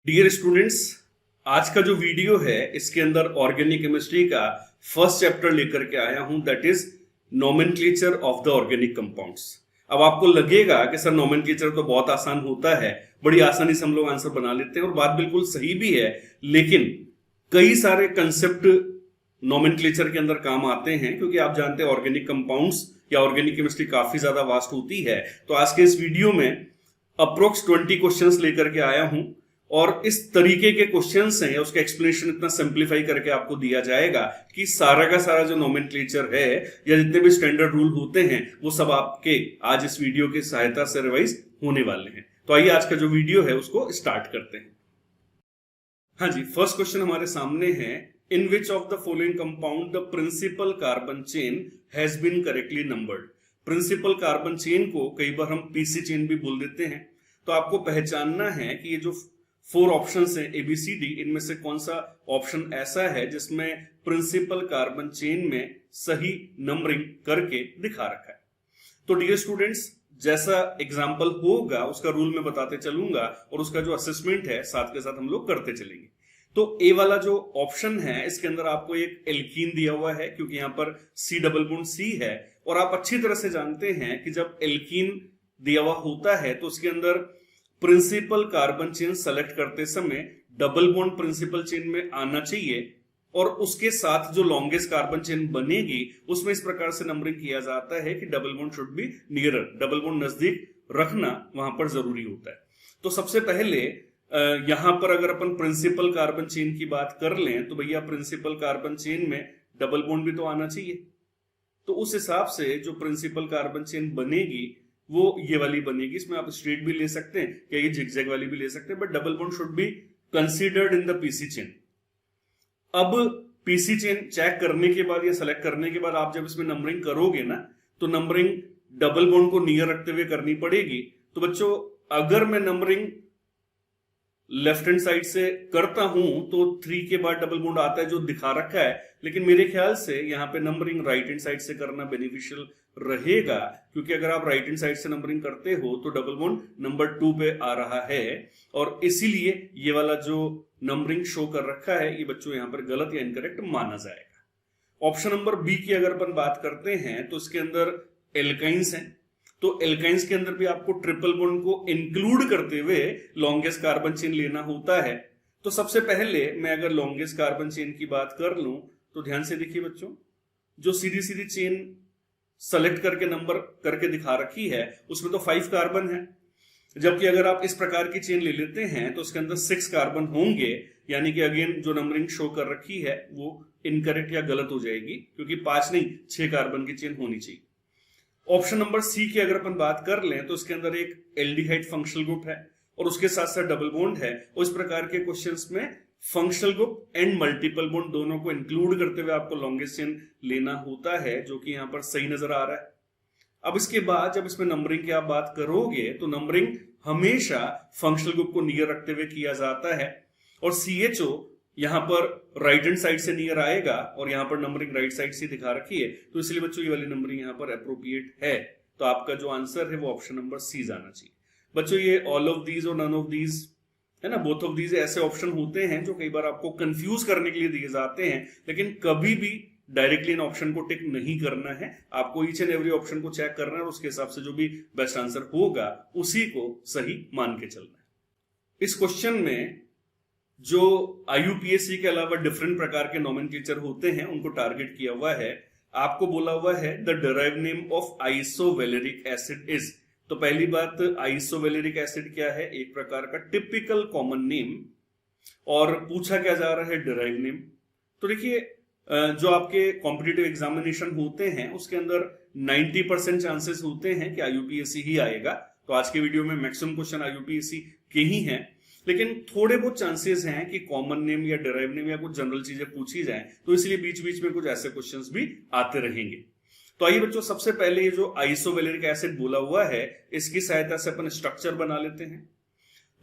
Dear students, आज का जो वीडियो है इसके अंदर ऑर्गेनिक केमिस्ट्री का फर्स्ट चैप्टर लेकर के आया हूं, that is nomenclature of the organic compounds. अब आपको लगेगा कि सर नोमेनक्लेचर तो बहुत आसान होता है, बड़ी आसानी से हम लोग आंसर बना लेते हैं, और बात बिल्कुल सही भी है। लेकिन कई सारे कंसेप्ट नोमेनक्लेचर के अंदर काम आते हैं, क्योंकि आप जानते हैं ऑर्गेनिक कंपाउंड्स या ऑर्गेनिक केमिस्ट्री काफी ज्यादा वास्ट होती है। तो आज के इस वीडियो में अप्रोक्स 20 क्वेश्चंस लेकर के आया हूं, और इस तरीके के क्वेश्चंस हैं, उसका एक्सप्लेनेशन इतना सिंप्लीफाई करके आपको दिया जाएगा कि सारा का सारा जो नोमेनक्लेचर है या जितने भी स्टैंडर्ड रूल होते हैं वो सब आपके आज इस वीडियो की सहायता से रिवाइज होने वाले हैं। तो आइए आज का जो वीडियो है उसको स्टार्ट करते हैं। हाँ जी, फर्स्ट क्वेश्चन हमारे सामने है, in which of the following compound the principal carbon chain has been correctly numbered. Principal carbon chain को कई बार हम पीसी चेन भी बोल देते हैं। तो आपको पहचानना है कि ये जो 4 ऑप्शंस हैं ABCD, इनमें से कौन सा ऑप्शन ऐसा है जिसमें प्रिंसिपल कार्बन चेन में सही नंबरिंग करके दिखा रखा है। तो डियर स्टूडेंट्स, जैसा एग्जाम्पल होगा उसका रूल मैं बताते चलूंगा, और उसका जो असेसमेंट है साथ के साथ हम लोग करते चलेंगे। तो ए वाला जो ऑप्शन है इसके अंदर आपको एक एल्कीन दिया हुआ है, क्योंकि यहां पर C डबल बॉन्ड C है, और आप अच्छी तरह से जानते हैं कि जब एल्कीन दिया हुआ होता है तो उसके अंदर प्रिंसिपल कार्बन चेन सेलेक्ट करते समय डबल बॉन्ड प्रिंसिपल चेन में आना चाहिए, और उसके साथ जो लॉन्गेस्ट कार्बन चेन बनेगी उसमें इस प्रकार से नंबरिंग किया जाता है कि double bond should be nearer, double bond नजदीक रखना वहां पर जरूरी होता है। तो सबसे पहले यहां पर अगर अपन प्रिंसिपल कार्बन चेन की बात कर लें तो भैया प्रिंसिपल कार्बन चेन में डबल बॉन्ड भी तो आना चाहिए। तो उस हिसाब से जो प्रिंसिपल कार्बन चेन बनेगी वो ये वाली बनेगी। इसमें आप स्ट्रेट भी ले सकते हैं या ये जिगजैग वाली भी ले सकते हैं, but double bond should be considered in the PC chain. अब पीसी चेन चेक करने के बाद या सेलेक्ट करने के बाद आप जब इसमें नंबरिंग करोगे ना, तो नंबरिंग डबल बॉन्ड को नियर रखते हुए करनी पड़ेगी। तो बच्चों, अगर मैं नंबरिंग लेफ्ट हैंड साइड से करता हूं तो 3 के बाद डबल बॉन्ड आता है जो दिखा रखा है, लेकिन मेरे ख्याल से यहां पे नंबरिंग राइट हैंड साइड से करना बेनिफिशियल रहेगा, क्योंकि अगर आप राइट हैंड साइड से नंबरिंग करते हो तो डबल बॉन्ड नंबर 2 पे आ रहा है, और इसीलिए ये वाला जो नंबरिंग शो कर रखा है ये बच्चों यहां पर गलत या इनकरेक्ट माना जाएगा। ऑप्शन नंबर बी की अगर अपन बात करते हैं तो इसके अंदर एल्काइंस हैं, तो एल्काइंस के अंदर भी आपको ट्रिपल बॉन्ड को इंक्लूड करते हुए लॉन्गेस्ट कार्बन चेन लेना होता है। तो सबसे पहले मैं अगर लॉन्गेस्ट कार्बन चेन की बात कर लूं तो ध्यान से देखिए बच्चों, जो सीधी सीधी चेन सेलेक्ट करके नंबर करके दिखा रखी है उसमें तो 5 कार्बन है, जबकि अगर आप इस प्रकार की चेन ले लेते हैं तो उसके अंदर 6 कार्बन होंगे, यानी कि अगेन जो नंबरिंग शो कर रखी है वो इनकरेक्ट या गलत हो जाएगी, क्योंकि 5 नहीं 6 कार्बन की चेन होनी चाहिए। ऑप्शन नंबर सी की अगर अपन बात कर लें तो इसके अंदर एक एल्डिहाइड फंक्शनल ग्रुप है और उसके साथ साथ डबल बॉन्ड है, और इस प्रकार के क्वेश्चंस में functional group and multiple bond दोनों को इंक्लूड करते हुए आपको लॉन्गेस्ट चेन लेना होता है, जो कि यहां पर सही नजर आ रहा है। अब इसके बाद जब इसमें नंबरिंग की आप बात करोगे तो नंबरिंग हमेशा फंक्शनल ग्रुप को नियर रखते हुए किया जाता है, और CHO यहां पर राइट हैंड साइड से नियर आएगा, और यहां पर नंबरिंग राइट साइड से दिखा रखी है, तो इसलिए बच्चों ये वाली नंबरिंग यहां पर अप्रोप्रिएट है। तो आपका जो आंसर है वो ऑप्शन नंबर सी जाना चाहिए। बच्चों, ये ऑल ऑफ दीज और नन ऑफ दीज है ना, बोथ ऑफ दीज ऐसे ऑप्शन होते हैं जो कई बार आपको कंफ्यूज करने के लिए दिए जाते हैं, लेकिन कभी भी डायरेक्टली इन ऑप्शन को टिक नहीं करना है। आपको ईच एंड एवरी ऑप्शन को चेक करना है और उसके हिसाब से जो भी बेस्ट आंसर होगा उसी को सही मान के चलना है। इस क्वेश्चन में जो IUPAC के अलावा डिफरेंट प्रकार के नोमेनक्लेचर होते हैं उनको टारगेट किया हुआ है। आपको बोला हुआ है the derived name of isovaleric acid is. तो पहली बात, आइसोवैलेरिक एसिड क्या है? एक प्रकार का टिपिकल कॉमन नेम, और पूछा क्या जा रहा है? Derived name. तो देखिए, जो आपके कॉम्पिटिटिव एग्जामिनेशन होते हैं उसके अंदर 90% चांसेस होते हैं कि IUPAC ही आएगा। तो आज के वीडियो में मैक्सिमम क्वेश्चन IUPAC के ही हैं, लेकिन थोड़े बहुत चांसेस हैं कि कॉमन नेम या डिराइव नेम या कुछ जनरल चीजें पूछी जाएं, तो इसलिए बीच बीच में कुछ ऐसे क्वेश्चंस भी आते रहेंगे। तो आइए बच्चों, सबसे पहले ये जो आइसोवैलेरिक एसिड बोला हुआ है इसकी सहायता से अपन स्ट्रक्चर बना लेते हैं।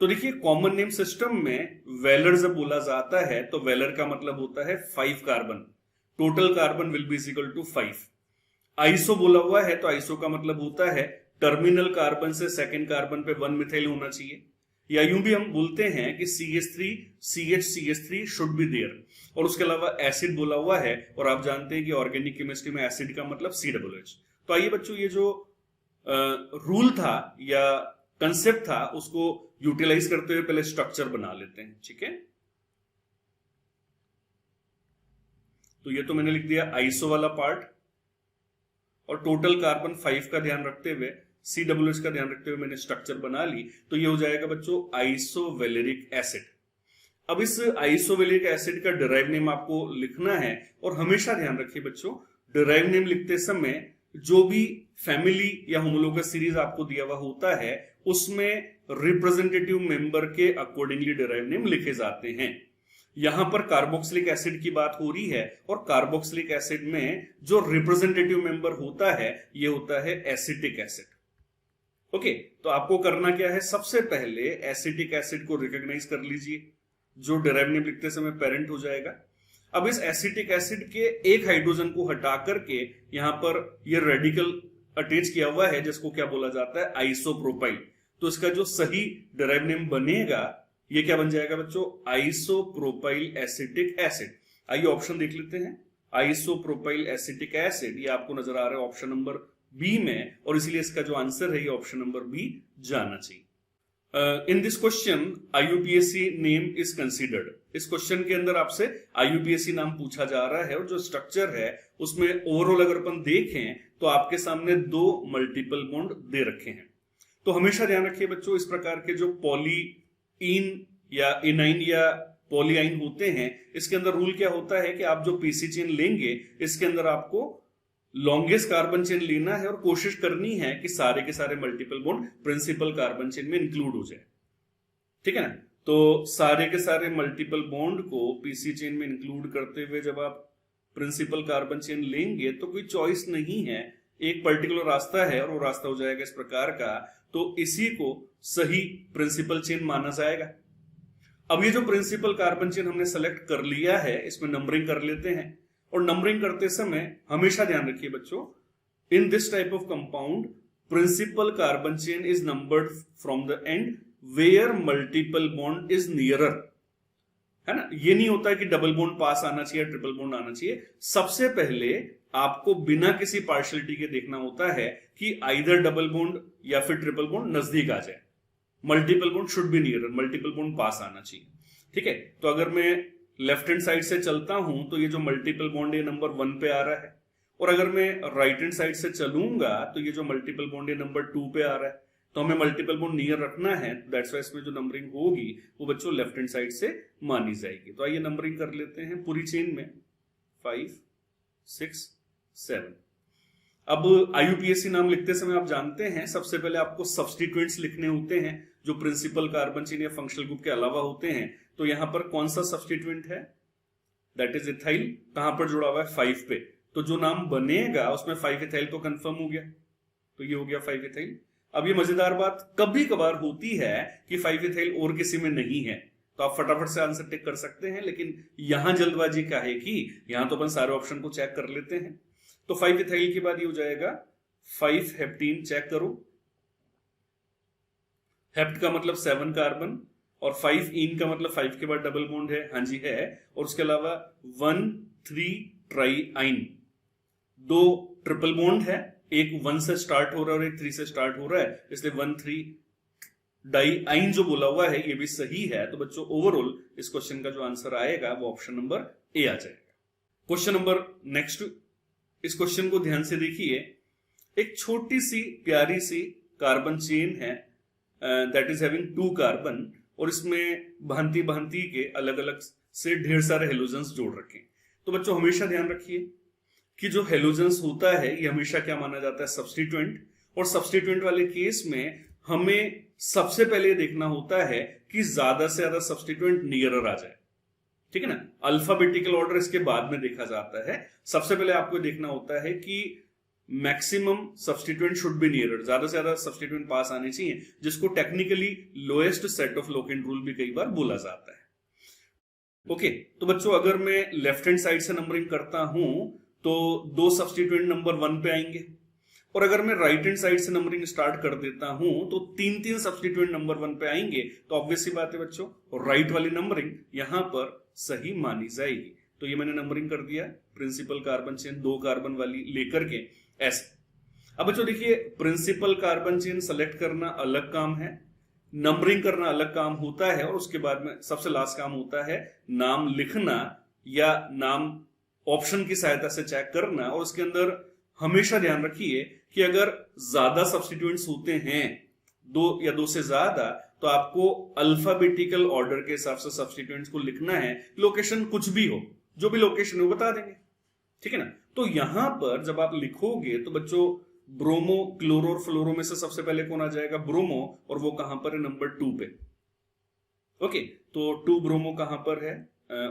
तो देखिए, कॉमन नेम सिस्टम में वेलर जब बोला जाता है तो वेलर का मतलब होता है 5 carbon, total carbon will be equal to 5। Iso बोला हुआ है तो आइसो का मतलब होता है टर्मिनल कार्बन से सेकेंड कार्बन पे 1 मिथाइल होना चाहिए, या यूं भी हम बोलते हैं कि CH3 CH should be there, और उसके अलावा एसिड बोला हुआ है, और आप जानते हैं कि ऑर्गेनिक केमिस्ट्री में एसिड का मतलब COOH। तो आइए बच्चों, ये जो रूल था या कंसेप्ट था उसको यूटिलाइज करते हुए पहले स्ट्रक्चर बना लेते हैं, ठीक है। तो ये तो मैंने लिख दिया आइसो वाला पार्ट, और टोटल कार्बन 5 का ध्यान रखते हुए, COOH का ध्यान रखते हुए मैंने स्ट्रक्चर बना ली। तो ये हो जाएगा बच्चों आइसोवेलेरिक एसिड। अब इस आइसोवेलेरिक एसिड का डिराइव नेम आपको लिखना है, और हमेशा ध्यान रखिए बच्चों, डिराइव नेम लिखते समय जो भी फैमिली या होमोलोगस सीरीज आपको दिया हुआ होता है उसमें रिप्रेजेंटेटिव मेंबर के अकॉर्डिंगली डिराइव नेम लिखे जाते हैं। यहां पर कार्बोक्सिलिक एसिड की बात हो रही है, और कार्बोक्सिलिक एसिड में जो रिप्रेजेंटेटिव मेंबर होता है ये होता है एसिटिक एसिड। ओके, तो आपको करना क्या है, सबसे पहले एसिटिक एसिड को रिकॉग्नाइज कर लीजिए, जो डिराइव नेम लिखते समय पेरेंट हो जाएगा। अब इस एसिटिक एसिड के एक हाइड्रोजन को हटा करके यहां पर ये रेडिकल अटैच किया हुआ है, जिसको क्या बोला जाता है, आइसोप्रोपाइल। तो इसका जो सही डिराइव नेम बनेगा ये क्या बन जाएगा बच्चों, आइसोप्रोपाइल एसिटिक एसिड। आइए ऑप्शन देख लेते हैं। आइसोप्रोपाइल एसिटिक एसिड ये आपको नजर आ रहा है ऑप्शन नंबर बी में, और इसलिए इसका जो आंसर है ये ऑप्शन नंबर बी जाना चाहिए। In this question IUPAC name is considered. इस क्वेश्चन के अंदर आपसे IUPAC नाम पूछा जा रहा है, और जो स्ट्रक्चर है उसमें ओवरऑल अगर अपन देखें तो आपके सामने 2 मल्टीपल बॉन्ड दे रखे हैं। तो हमेशा ध्यान रखिए बच्चों, इस प्रकार के जो पॉलीइन या इनाइन या पॉलीआइन होते हैं, इसके अंदर रूल क्या होता है कि आप जो पीसी चेन लेंगे इसके अंदर आपको लॉन्गेस्ट कार्बन चेन लेना है, और कोशिश करनी है कि सारे के सारे multiple bond principal carbon chain में इंक्लूड हो जाए, ठीक है ना। तो सारे के सारे मल्टीपल बॉन्ड को पीसी चेन में इंक्लूड करते हुए जब आप प्रिंसिपल कार्बन चेन लेंगे तो कोई चॉइस नहीं है, एक पर्टिकुलर रास्ता है, और वो रास्ता हो जाएगा इस प्रकार का। तो इसी को सही प्रिंसिपल चेन माना जाएगा। अब ये जो प्रिंसिपल कार्बन चेन हमने सेलेक्ट कर लिया है, इसमें नंबरिंग कर लेते हैं, और नंबरिंग करते समय हमेशा ध्यान रखिए बच्चों, in this type of compound principal carbon chain is numbered from the end where multiple bond is nearer, है ना। ये नहीं होता है कि डबल बॉन्ड पास आना चाहिए, ट्रिपल बॉन्ड आना चाहिए। सबसे पहले आपको बिना किसी पार्शियलिटी के देखना होता है कि आइदर डबल बॉन्ड या फिर ट्रिपल बॉन्ड नजदीक आ जाए, multiple bond should be nearer, multiple bond पास आना चाहिए, ठीक है। तो अगर मैं लेफ्ट हैंड साइड से चलता हूं तो ये जो मल्टीपल बॉन्ड है नंबर 1 पे आ रहा है, और अगर मैं राइट हैंड साइड से चलूंगा तो ये जो मल्टीपल बॉन्ड है नंबर 2 पे आ रहा है। तो हमें मल्टीपल बॉन्ड नियर रखना है, दैट्स वाई इसमें जो नंबरिंग होगी वो बच्चों लेफ्ट हैंड साइड से मानी जाएगी। तो आइए नंबरिंग कर लेते हैं पूरी चेन में, 5 6 7। अब IUPAC नाम लिखते समय आप जानते हैं सबसे पहले आपको सब्स्टिट्यूएंट्स लिखने होते हैं जो प्रिंसिपल कार्बन चेन या फंक्शनल ग्रुप के अलावा होते हैं। तो यहां पर कौन सा सब्स्टिट्यूएंट है, दैट इज इथाइल। कहां पर जुड़ा हुआ है, 5 पे। तो जो नाम बनेगा उसमें 5 इथाइल तो कंफर्म हो गया, तो ये हो गया 5 इथाइल। अब ये मजेदार बात कभी कभार होती है कि 5 इथाइल और किसी में नहीं है, तो आप फटाफट से आंसर टिक कर सकते हैं, लेकिन यहां जल्दबाजी का है कि यहां तो अपन सारे ऑप्शन को चेक कर लेते हैं। तो 5 इथाइल के बाद ये हो जाएगा 5 हेप्टीन, चेक करो, हेप्ट का मतलब 7 कार्बन, और 5 इन का मतलब 5 के बाद डबल बॉन्ड है, हाँ जी है। और उसके अलावा 1 3 ट्राई आइन, 2 ट्रिपल बॉन्ड है, एक 1 से स्टार्ट हो रहा है और एक 3 से स्टार्ट हो रहा है, इसलिए 1 3 डाई आइन जो बोला हुआ है ये भी सही है। तो बच्चों ओवरऑल इस क्वेश्चन का जो आंसर आएगा वो ऑप्शन नंबर ए आ जाएगा। क्वेश्चन नंबर नेक्स्ट, इस क्वेश्चन को ध्यान से देखिए। एक छोटी सी प्यारी सी कार्बन चेन है दैट इज हैविंग 2 कार्बन, और इसमें भांति भांति के अलग अलग से ढेर सारे हेलोजेंस जोड़ रखे। तो बच्चों हमेशा ध्यान रखिए कि जो हेलोजेंस होता है ये हमेशा क्या माना जाता है, सब्स्टिट्यूएंट। और सब्स्टिट्यूएंट वाले केस में हमें सबसे पहले देखना होता है कि ज्यादा से ज्यादा सब्स्टिट्यूएंट नियरर आ जाए, ठीक है ना। अल्फाबेटिकल ऑर्डर इसके बाद में देखा जाता है, सबसे पहले आपको देखना होता है कि maximum substituent should be nearer, ज्यादा से ज्यादा सब्स्टिट्यूएंट पास आने चाहिए, जिसको technically lowest set of locant rule भी कई बार बोला जाता है। ओके, तो बच्चों अगर मैं लेफ्ट हैंड साइड से नंबरिंग करता हूं तो 2 सब्स्टिट्यूएंट नंबर 1 पे आएंगे। और अगर मैं राइट हैंड साइड से नंबरिंग स्टार्ट कर देता हूं तो 3 सब्स्टिट्यूएंट नंबर 1 पे आएंगे, तो ऑब्वियस सी बात है बच्चों, राइट वाली नंबरिंग यहां पर सही मानी जाएगी। तो ये मैंने नंबरिंग कर दिया प्रिंसिपल कार्बन चेन 2 कार्बन वाली लेकर के ऐसे। अब बच्चों देखिए, प्रिंसिपल कार्बन चेन सेलेक्ट करना अलग काम है, नंबरिंग करना अलग काम होता है, और उसके बाद में सबसे लास्ट काम होता है नाम लिखना या नाम ऑप्शन की सहायता से चेक करना। और उसके अंदर हमेशा ध्यान रखिए कि अगर ज्यादा सब्स्टिट्यूएंट्स होते हैं, 2 या 2 से ज्यादा, तो आपको अल्फाबेटिकल ऑर्डर के हिसाब से सब्स्टिट्यूएंट्स को लिखना है। लोकेशन कुछ भी हो, जो भी लोकेशन हो बता देंगे, ठीक है ना। तो यहां पर जब आप लिखोगे तो बच्चों ब्रोमो, क्लोरो और फ्लोरो में से सबसे पहले कौन आ जाएगा? ब्रोमो, और वो कहां पर है? नंबर 2 पे। ओके, तो 2 ब्रोमो कहां पर है?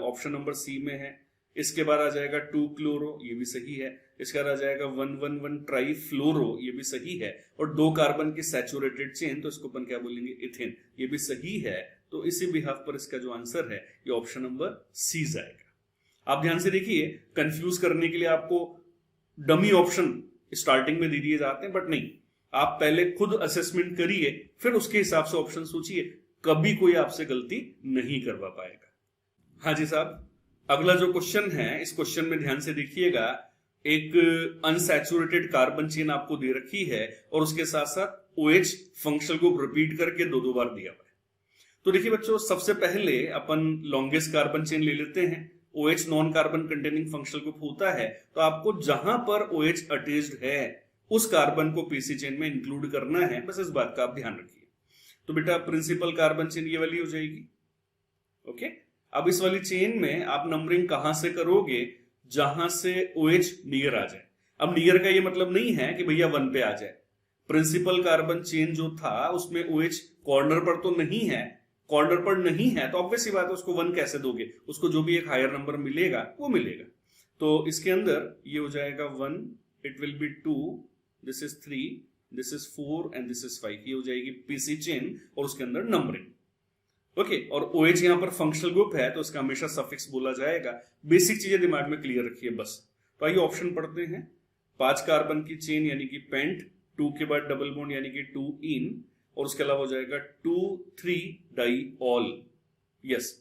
ऑप्शन नंबर सी में है। इसके बाद आ जाएगा 2 क्लोरो, ये भी सही है। इसके बाद आ जाएगा 111 ट्राई फ्लोरो, ये भी सही है। और 2 कार्बन की सैचुरेटेड चेन, तो इसको अपन क्या बोलेंगे? इथेन, ये भी सही है। तो इसी बिहाफ पर इसका जो आंसर है ये ऑप्शन नंबर सी जाएगा। आप ध्यान से देखिए, कंफ्यूज करने के लिए आपको डमी ऑप्शन स्टार्टिंग में दे दिए जाते हैं, बट नहीं, आप पहले खुद असेसमेंट करिए, फिर उसके हिसाब से ऑप्शन सोचिए, कभी कोई आपसे गलती नहीं करवा पाएगा। हाँ जी साहब, अगला जो क्वेश्चन है, इस क्वेश्चन में ध्यान से देखिएगा, एक अनसैचुरेटेड कार्बन चेन आपको दे रखी है और उसके साथ साथ OH फंक्शनल ग्रुप रिपीट करके 2 बार दिया हुआ है। तो देखिए बच्चों, सबसे पहले अपन लॉन्गेस्ट कार्बन चेन ले लेते हैं। OH non carbon containing functional group होता है, तो आपको जहां पर OH अटैच्ड है उस कार्बन को पीसी चेन में इंक्लूड करना है, बस इस बात का आप ध्यान रखिए। तो बेटा प्रिंसिपल कार्बन चेन ये वाली हो जाएगी। ओके, अब इस वाली चेन में आप नंबरिंग कहां से करोगे? जहां से OH नियर आ जाए। अब नियर का ये मतलब नहीं है कि भैया 1 पे आ जाए। प्रिंसिपल कार्बन चेन जो था उसमें OH कॉर्नर पर तो नहीं है, कॉर्नर पर नहीं है तो ऑब्वियस सी बात है उसको 1 कैसे दोगे? उसको जो भी एक हायर नंबर मिलेगा वो मिलेगा। तो इसके अंदर ये हो जाएगा 1, it will be 2, this is 3, this is 4 and this is 5। ये हो जाएगी पीसी चेन और उसके अंदर नंबरिंग। ओके, और OH यहां पर फंक्शनल ग्रुप है तो इसका हमेशा सफिक्स बोला जाएगा। बेसिक चीजें दिमाग में क्लियर रखिए बस। तो आइए ऑप्शन पढ़ते हैं। 5 कार्बन की चेन यानी कि पेंट, 2 के बाद डबल बॉन्ड यानी कि 2 इन, और उसके अलावा हो जाएगा 2,3 डाइऑल। यस,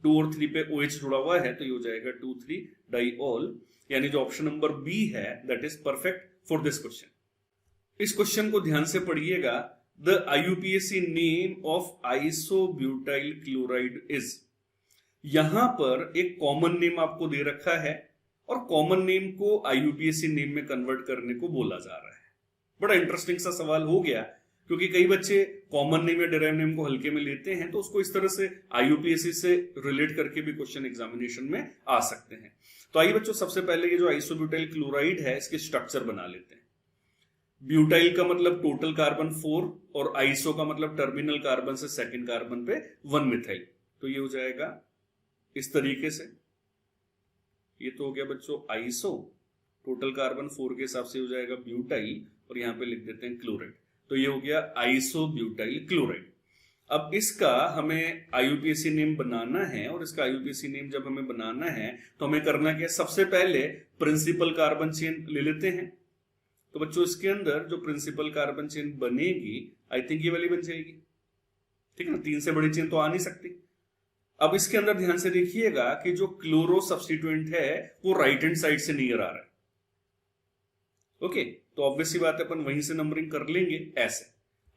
2 और 3 पे OH जुड़ा हुआ है तो ये हो जाएगा 2,3 डाइऑल, यानी जो ऑप्शन नंबर बी है that is perfect for this question. इस क्वेश्चन को ध्यान से पढ़िएगा। The IUPAC name of isobutyl chloride is, यहां पर एक कॉमन नेम आपको दे रखा है और कॉमन नेम को IUPAC नेम में कन्वर्ट करने को बोला जा रहा है। बड़ा इंटरेस्टिंग सा सवाल हो गया, क्योंकि कई बच्चे कॉमन नेम या डिराइव नेम को हल्के में लेते हैं, तो उसको इस तरह से IUPAC से रिलेट करके भी क्वेश्चन एग्जामिनेशन में आ सकते हैं। तो आइए बच्चों, सबसे पहले ये जो आइसोब्यूटाइल क्लोराइड है इसके स्ट्रक्चर बना लेते हैं। ब्यूटाइल का मतलब टोटल कार्बन 4 और आइसो का मतलब टर्मिनल कार्बन से सेकंड कार्बन पे 1 मिथाइल। तो ये हो जाएगा इस तरीके से। ये तो हो गया बच्चों आइसो, टोटल कार्बन 4 के हिसाब से हो जाएगा ब्यूटाइल, और यहां पे लिख देते हैं क्लोराइड। तो ये हो गया आइसो ब्यूटाइल क्लोराइड। अब इसका हमें IUPAC नेम बनाना है, और इसका IUPAC नेम जब हमें बनाना है तो हमें करना क्या? सबसे पहले प्रिंसिपल कार्बन चेन ले लेते हैं। तो बच्चों इसके अंदर जो प्रिंसिपल कार्बन चेन बनेगी, आई थिंक ये वाली बन जाएगी, ठीक है ना। 3 से बड़ी चेन तो आ नहीं सकती। अब इसके अंदर ध्यान से देखिएगा कि जो क्लोरो सब्स्टिट्यूएंट है वो राइट हैंड साइड से नियर आ रहा है। ओके, तो ऑब्वियस सी बात है अपन वहीं से नंबरिंग कर लेंगे ऐसे।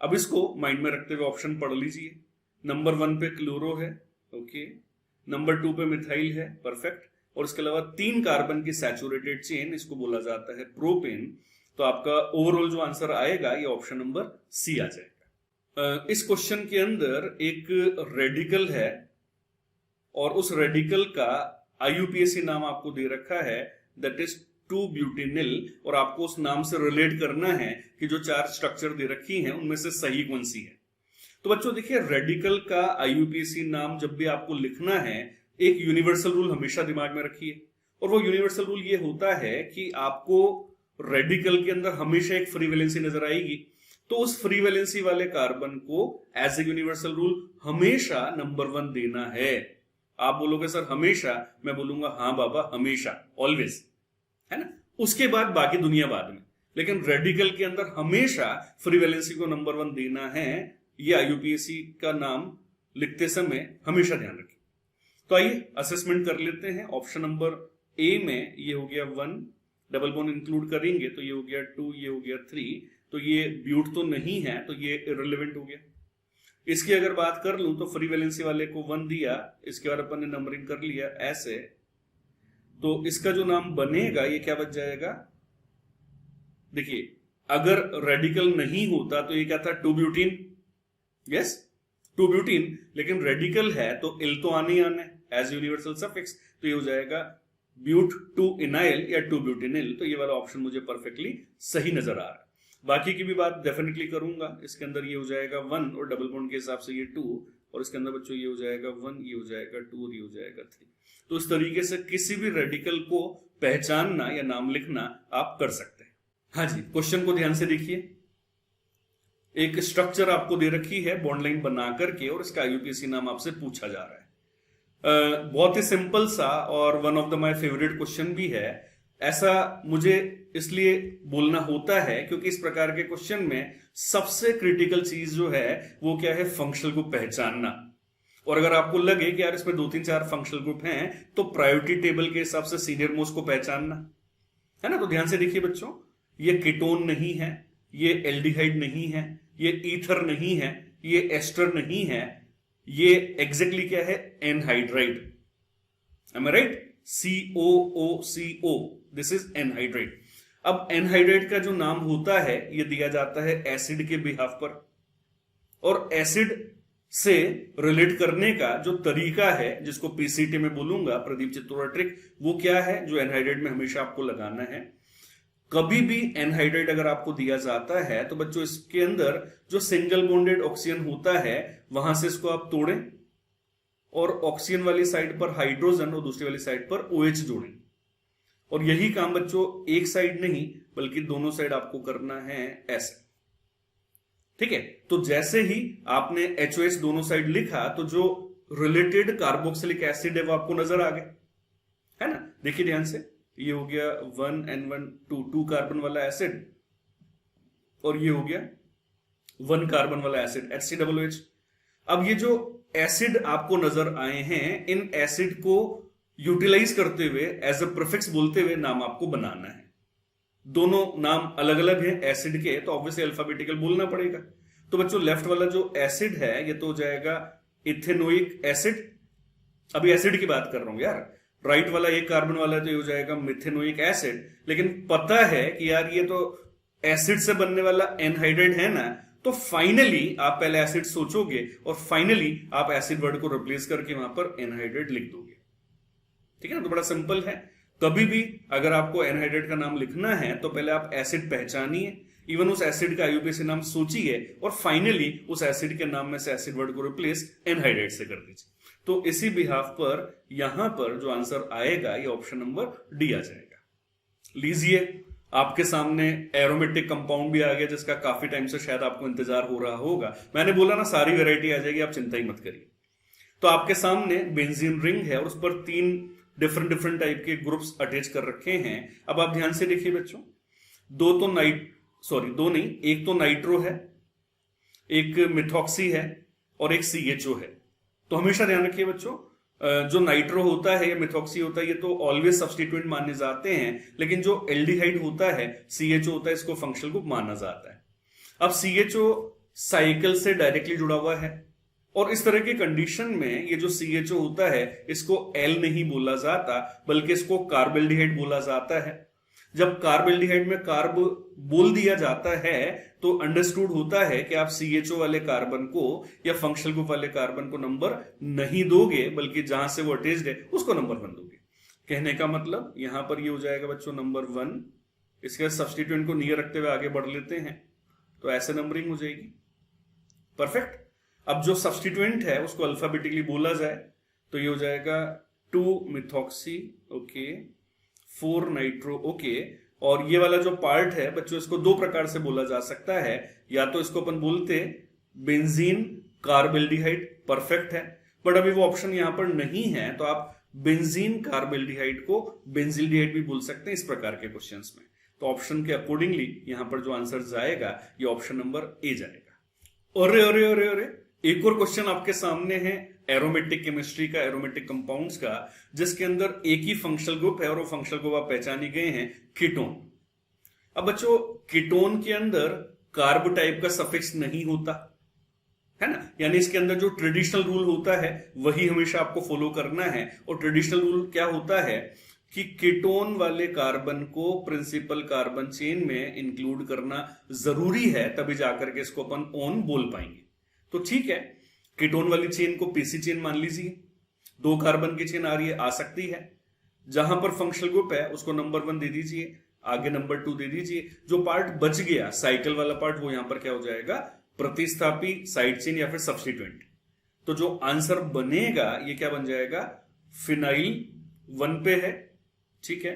अब इसको माइंड में रखते हुए ऑप्शन पढ़ लीजिए। नंबर 1 पे क्लोरो है, ओके, नंबर 2 पे मिथाइल है, परफेक्ट, और इसके अलावा 3 कार्बन की सैचुरेटेड चेन, इसको बोला जाता है प्रोपेन। तो आपका ओवरऑल जो आंसर आएगा ये ऑप्शन नंबर सी आ जाएगा। इस क्वेश्चन के अंदर एक रेडिकल है और उस रेडिकल का IUPAC नाम आपको दे रखा है, दैट इज 2-ब्यूटेनिल, और आपको उस नाम से रिलेट करना है कि जो 4 स्ट्रक्चर दे रखी हैं उनमें से सही कौन सी है। तो बच्चों देखिए, रेडिकल का IUPAC नाम जब भी आपको लिखना है, एक यूनिवर्सल रूल हमेशा दिमाग में रखिए, और वो यूनिवर्सल रूल ये होता है कि आपको रेडिकल के अंदर हमेशा एक फ्री वैलेंसी नजर आएगी, तो उस फ्री वैलेंसी वाले कार्बन को एज ए यूनिवर्सल रूल हमेशा नंबर 1 देना है। आप बोलोगे सर हमेशा, मैं बोलूंगा हाँ बाबा हमेशा, ऑलवेज, है ना। उसके बाद बाकी दुनिया बाद में, लेकिन रेडिकल के अंदर हमेशा फ्री वैलेंसी को नंबर 1 देना है। ये आईयूपीएसी का नाम लिखते समय हमेशा ध्यान रखें। तो आइए असेसमेंट कर लेते हैं। ऑप्शन नंबर ए में ये हो गया 1, डबल बॉन्ड इंक्लूड करेंगे तो ये हो गया 2, ये हो गया 3, तो ये ब्यूट तो नहीं है, तो ये इररिलेवेंट हो गया। इसकी अगर बात कर लूं तो फ्री वैलेंसी वाले को 1 दिया, इसके बाद अपन ने नंबरिंग कर लिया ऐसे, तो इसका जो नाम बनेगा ये क्या बच जाएगा, देखिए अगर रेडिकल नहीं होता तो ये क्या था, 2 ब्यूटीन, यस 2 ब्यूटीन, लेकिन रेडिकल है तो इल तो आने ही आना है एज यूनिवर्सल सफिक्स, तो ये हो जाएगा ब्यूट 2 इनाइल या 2 ब्यूटिनिल। तो ये वाला ऑप्शन मुझे परफेक्टली सही नजर आ रहा है। बाकी की भी बात डेफिनेटली करूंगा। इसके अंदर ये हो जाएगा 1 और डबल बॉन्ड के हिसाब से ये 2, और इसके अंदर बच्चों ये हो जाएगा 1, ये हो जाएगा 2 और ये हो जाएगा 3। तो इस तरीके से किसी भी रेडिकल को पहचानना या नाम लिखना आप कर सकते हैं। हाँ जी, क्वेश्चन को ध्यान से देखिए। एक स्ट्रक्चर आपको दे रखी है बॉन्ड लाइन बना करके, और इसका आईयूपीएसी नाम आपसे पूछा जा रहा है। बहुत ही सिंपल सा और one of the my favourite question भी है। ऐसा मुझे इसलिए बोलना होता है क्योंकि इस प्रकार के क्वेश्चन में सबसे क्रिटिकल चीज जो है वो क्या है, फंक्शनल ग्रुप पहचानना। और अगर आपको लगे कि यार इसमें 2-3-4 फंक्शनल ग्रुप हैं तो प्रायोरिटी टेबल के हिसाब से सीनियर मोस्ट को पहचानना है ना। तो ध्यान से देखिए बच्चों, ये कीटोन नहीं है, ये एल्डिहाइड नहीं है, ये ईथर नहीं है, ये एस्टर नहीं है, ये एग्जैक्टली क्या है, anhydride. Am I right? COOCO, this is anhydride. अब एनहाइड्राइड का जो नाम होता है ये दिया जाता है एसिड के बिहाफ पर, और एसिड से रिलेट करने का जो तरीका है जिसको पीसीटी में बोलूंगा, प्रदीप चित्तौड़ा ट्रिक, वो क्या है जो एनहाइड्राइड में हमेशा आपको लगाना है। कभी भी एनहाइड्राइड अगर आपको दिया जाता है तो बच्चों इसके अंदर जो सिंगल बॉन्डेड ऑक्सीजन होता है वहां से इसको आप तोड़ें, और ऑक्सीजन वाली साइड पर हाइड्रोजन और दूसरी वाली साइड पर OH जोड़ें। और यही काम बच्चों एक साइड नहीं बल्कि दोनों साइड आपको करना है ऐसे, ठीक है। तो जैसे ही आपने HOH दोनों साइड लिखा तो जो रिलेटेड कार्बोक्सिलिक एसिड है वो आपको नजर आ गया, है ना। देखिए ध्यान से, ये हो गया 1N1 2 कार्बन वाला एसिड, और ये हो गया 1 कार्बन वाला एसिड HCOOH। अब ये जो एसिड आपको नजर आए हैं, इन एसिड को यूटिलाइज करते हुए एज अ प्रीफिक्स बोलते हुए नाम आपको बनाना है। दोनों नाम अलग अलग हैं एसिड के, तो ऑब्वियसली अल्फाबेटिकल बोलना पड़ेगा। तो बच्चों लेफ्ट वाला जो एसिड है ये तो हो जाएगा इथेनोइक एसिड। अभी एसिड की बात कर रहा हूं यार। राइट वाला 1 कार्बन वाला तो ये हो जाएगा मिथेनोइक एसिड। लेकिन पता है कि यार ये तो एसिड से बनने वाला एनहाइड्राइड है ना, तो फाइनली आप पहले एसिड सोचोगे और फाइनली आप एसिड वर्ड को रिप्लेस करके वहां पर एनहाइड्राइड लिख दोगे, ठीक है ना। तो बड़ा सिंपल है। कभी भी अगर आपको एनहाइड्राइड का नाम लिखना है तो पहले आप एसिड पहचानिए, इवन उस एसिड का आईयूपीएसी नाम सोचिए, और फाइनली उस एसिड के नाम में से एसिड वर्ड को रिप्लेस एनहाइड्राइड से कर दीजिए। तो इसी बिहाफ पर यहां पर जो आंसर आएगा ये ऑप्शन नंबर डी आ जाएगा। लीजिए आपके सामने एरोमेटिक कंपाउंड भी आ गया जिसका काफी टाइम से शायद आपको इंतजार हो रहा होगा। मैंने बोला ना सारी वैरायटी आ जाएगी, आप चिंता ही मत करिए। तो आपके सामने बेंजीन रिंग है और उस पर 3 डिफरेंट टाइप के ग्रुप्स अटैच कर रखे हैं। अब आप ध्यान से देखिए बच्चों, एक तो नाइट्रो है, एक मिथॉक्सी है और एक CHO है। तो हमेशा ध्यान रखिए बच्चों, जो नाइट्रो होता है या मिथॉक्सी होता है ये तो ऑलवेज सब्स्टिट्यूएंट माने जाते हैं, लेकिन जो एल्डिहाइड होता है CHO होता है, इसको फंक्शनल ग्रुप माना जाता है। अब CHO साइकिल से डायरेक्टली जुड़ा हुआ है, और इस तरह की कंडीशन में ये जो CHO होता है इसको L नहीं बोला जाता बल्कि इसको कार्बेल्डिहाइड बोला जाता है। जब कार्बेल्डिहाइड में कार्ब बोल दिया जाता है तो अंडरस्टूड होता है कि आप CHO वाले कार्बन को या फंक्शनल ग्रुप वाले कार्बन को नंबर नहीं दोगे बल्कि जहां से वो अटैच्ड है उसको नंबर 1 दोगे। कहने का मतलब यहां पर ये हो जाएगा बच्चों नंबर 1। इसके सब्स्टिट्यूएंट को नियर रखते हुए आगे बढ़ लेते हैं तो ऐसे नंबरिंग हो जाएगी। परफेक्ट। अब जो सब्स्टिट्यूएंट है उसको अल्फाबेटिकली बोला जाए तो ये हो जाएगा 2 मिथॉक्सी, ओके, 4 नाइट्रो, ओके। और ये वाला जो पार्ट है बच्चों इसको 2 प्रकार से बोला जा सकता है। या तो इसको अपन बोलते बेंजीन कार्बेल्डिहाइड, परफेक्ट है, बट अभी वो ऑप्शन यहां पर नहीं है तो आप बेंजीन कार्बेल्डिहाइड को बेंजिल्डिहाइड भी बोल सकते हैं इस प्रकार के क्वेश्चंस में। तो ऑप्शन के अकॉर्डिंगली यहां पर जो आंसर जाएगा ये ऑप्शन नंबर ए जाएगा। अरे अरे अरे अरे, एक और क्वेश्चन आपके सामने है एरोमेटिक केमिस्ट्री का, एरोमेटिक कंपाउंड्स का, जिसके अंदर एक ही फंक्शनल ग्रुप है और वो फंक्शनल ग्रुप आप पहचाने गए हैं कीटोन। अब बच्चों कीटोन के अंदर कार्ब टाइप का सफिक्स नहीं होता है ना, यानी इसके अंदर जो ट्रेडिशनल रूल होता है वही हमेशा आपको फॉलो करना है। और ट्रेडिशनल रूल क्या होता है कि कीटोन वाले कार्बन को प्रिंसिपल कार्बन चेन में इंक्लूड करना जरूरी है, तभी जाकर के इसको अपन ऑन बोल पाएंगे। तो ठीक है, कीटोन वाली चेन को पीसी चेन मान लीजिए, 2 कार्बन की चेन आ रही है, आ सकती है। जहां पर फंक्शनल ग्रुप है उसको नंबर 1 दे दीजिए, आगे नंबर 2 दे दीजिए। जो पार्ट बच गया साइकिल वाला पार्ट, वो यहां पर क्या हो जाएगा, प्रतिस्थापी, साइड चेन या फिर सब्स्टिट्यूएंट। तो जो आंसर बनेगा ये क्या बन जाएगा, फिनाइल 1 पे है, ठीक है।